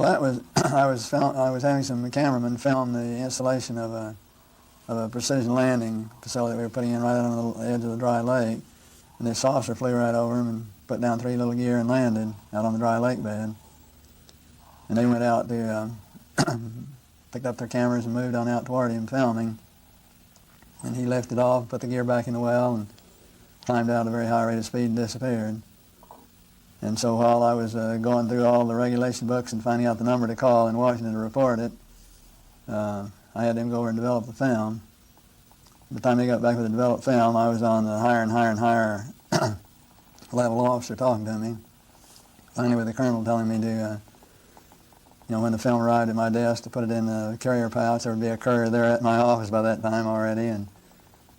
that was I was having some cameramen film the installation of a precision landing facility we were putting in right on the edge of the dry lake, and this saucer flew right over them and put down 3 little gear and landed out on the dry lake bed. And they went out to picked up their cameras and moved on out toward him filming. And he lifted off, put the gear back in the well, and climbed out at a very high rate of speed and disappeared. And so while I was going through all the regulation books and finding out the number to call in Washington to report it, I had them go over and develop the film. By the time they got back with the developed film, I was on the higher and higher and higher level officer talking to me. Finally with the colonel telling me to, when the film arrived at my desk, to put it in the carrier pouch. There would be a courier there at my office by that time already, and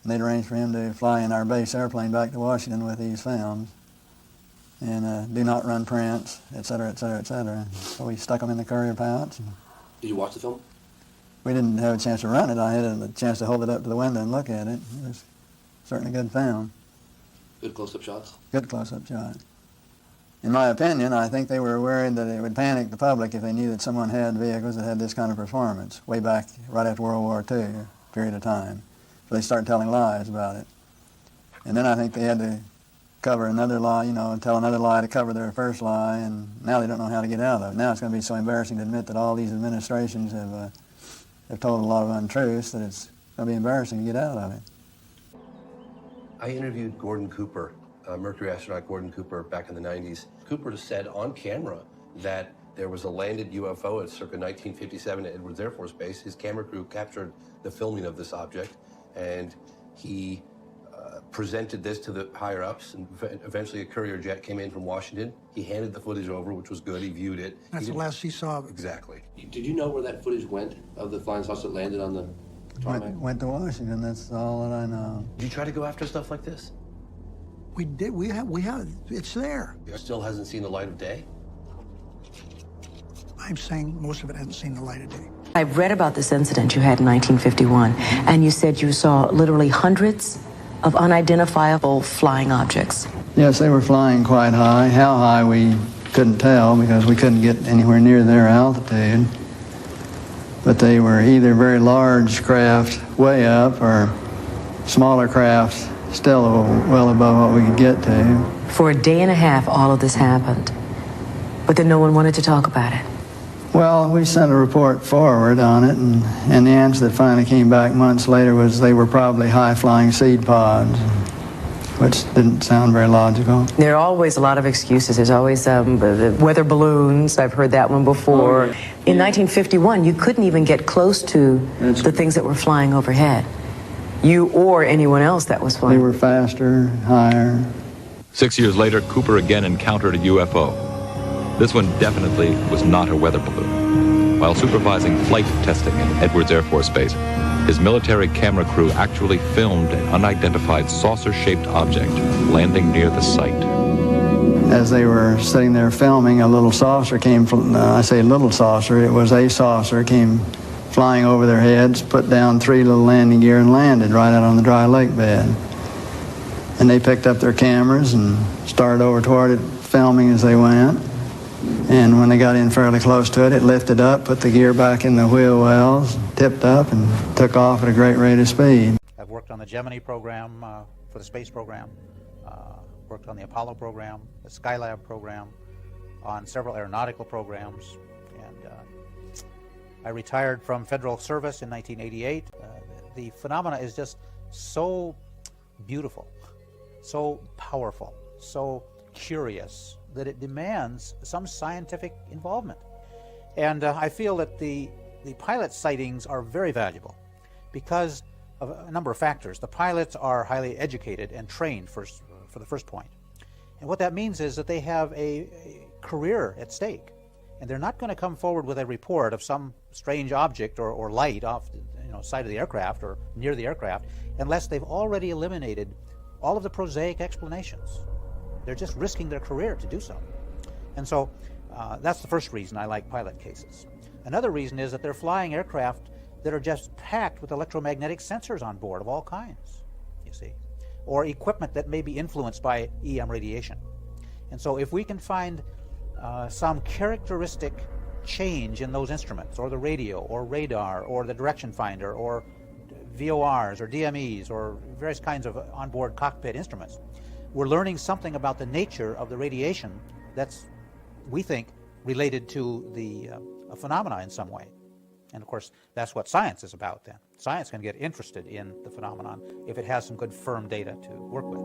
they'd arranged for him to fly in our base airplane back to Washington with these films. And do not run prints, et cetera, et cetera, et cetera. So we stuck them in the courier pouch. Did you watch the film? We didn't have a chance to run it. I had a chance to hold it up to the window and look at it. It was certainly a good film. Good close-up shots? Good close-up shot. In my opinion, I think they were worried that it would panic the public if they knew that someone had vehicles that had this kind of performance, way back right after World War II, period of time. So they started telling lies about it. And then I think they had to cover another lie, and tell another lie to cover their first lie, and now they don't know how to get out of it. Now it's going to be so embarrassing to admit that all these administrations have told a lot of untruths that it's going to be embarrassing to get out of it. I interviewed Gordon Cooper, Mercury astronaut Gordon Cooper, back in the 90s. Cooper said on camera that there was a landed UFO at circa 1957 at Edwards Air Force Base. His camera crew captured the filming of this object, and he presented this to the higher-ups, and eventually a courier jet came in from Washington. He handed the footage over, which was good. He viewed it. That's the last he saw of it. Exactly. Did you know where that footage went of the flying saucer that landed on the tarmac? Went to Washington, that's all that I know. Did you try to go after stuff like this? We did. We have. It's there. It still hasn't seen the light of day? I'm saying most of it hasn't seen the light of day. I've read about this incident you had in 1951, and you said you saw literally hundreds of unidentifiable flying objects. Yes, they were flying quite high. How high we couldn't tell because we couldn't get anywhere near their altitude. But they were either very large craft way up or smaller craft still well above what we could get to. For a day and a half, all of this happened, but then no one wanted to talk about it. Well, we sent a report forward on it, and the answer that finally came back months later was they were probably high-flying seed pods, which didn't sound very logical. There are always a lot of excuses. There's always the weather balloons. I've heard that one before. Oh, yeah. In 1951, you couldn't even get close to the things that were flying overhead. You or anyone else that was flying. They were faster, higher. 6 years later, Cooper again encountered a UFO. This one definitely was not a weather balloon. While supervising flight testing at Edwards Air Force Base, his military camera crew actually filmed an unidentified saucer-shaped object landing near the site. As they were sitting there filming, a little saucer came from, I say little saucer, it was a saucer, came flying over their heads, put down 3 little landing gear and landed right out on the dry lake bed. And they picked up their cameras and started over toward it, filming as they went. And when they got in fairly close to it, it lifted up, put the gear back in the wheel wells, tipped up, and took off at a great rate of speed. I've worked on the Gemini program for the space program, worked on the Apollo program, the Skylab program, on several aeronautical programs, and I retired from federal service in 1988. The phenomena is just so beautiful, so powerful, so curious, that it demands some scientific involvement. And I feel that the pilot sightings are very valuable because of a number of factors. The pilots are highly educated and trained for the first point. And what that means is that they have a career at stake. And they're not going to come forward with a report of some strange object or light off the side of the aircraft or near the aircraft unless they've already eliminated all of the prosaic explanations. They're just risking their career to do so. And so that's the first reason I like pilot cases. Another reason is that they're flying aircraft that are just packed with electromagnetic sensors on board of all kinds, you see, or equipment that may be influenced by EM radiation. And so if we can find some characteristic change in those instruments, or the radio, or radar, or the direction finder, or VORs, or DMEs, or various kinds of onboard cockpit instruments, we're learning something about the nature of the radiation that's, we think, related to the a phenomena in some way. And of course, that's what science is about then. Science can get interested in the phenomenon if it has some good firm data to work with.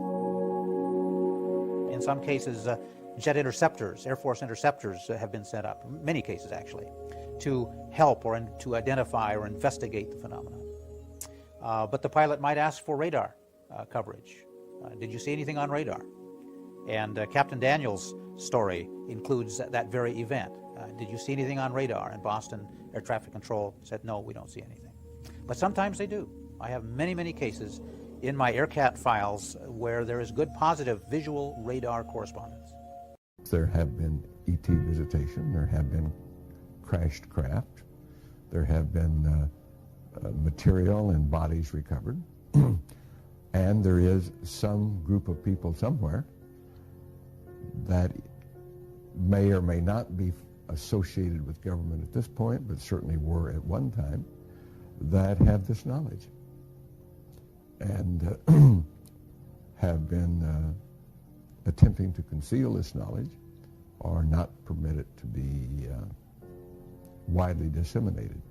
In some cases, jet interceptors, Air Force interceptors have been set up, many cases actually, to help or to identify or investigate the phenomenon. But the pilot might ask for radar coverage. Did you see anything on radar? And Captain Daniels' story includes that very event. Did you see anything on radar? And Boston Air Traffic Control said, no, we don't see anything. But sometimes they do. I have many, many cases in my AirCat files where there is good positive visual radar correspondence. There have been ET visitation, there have been crashed craft, there have been material and bodies recovered, and there is some group of people somewhere that may or may not be associated with government at this point, but certainly were at one time, that have this knowledge and have been attempting to conceal this knowledge or not permit it to be widely disseminated.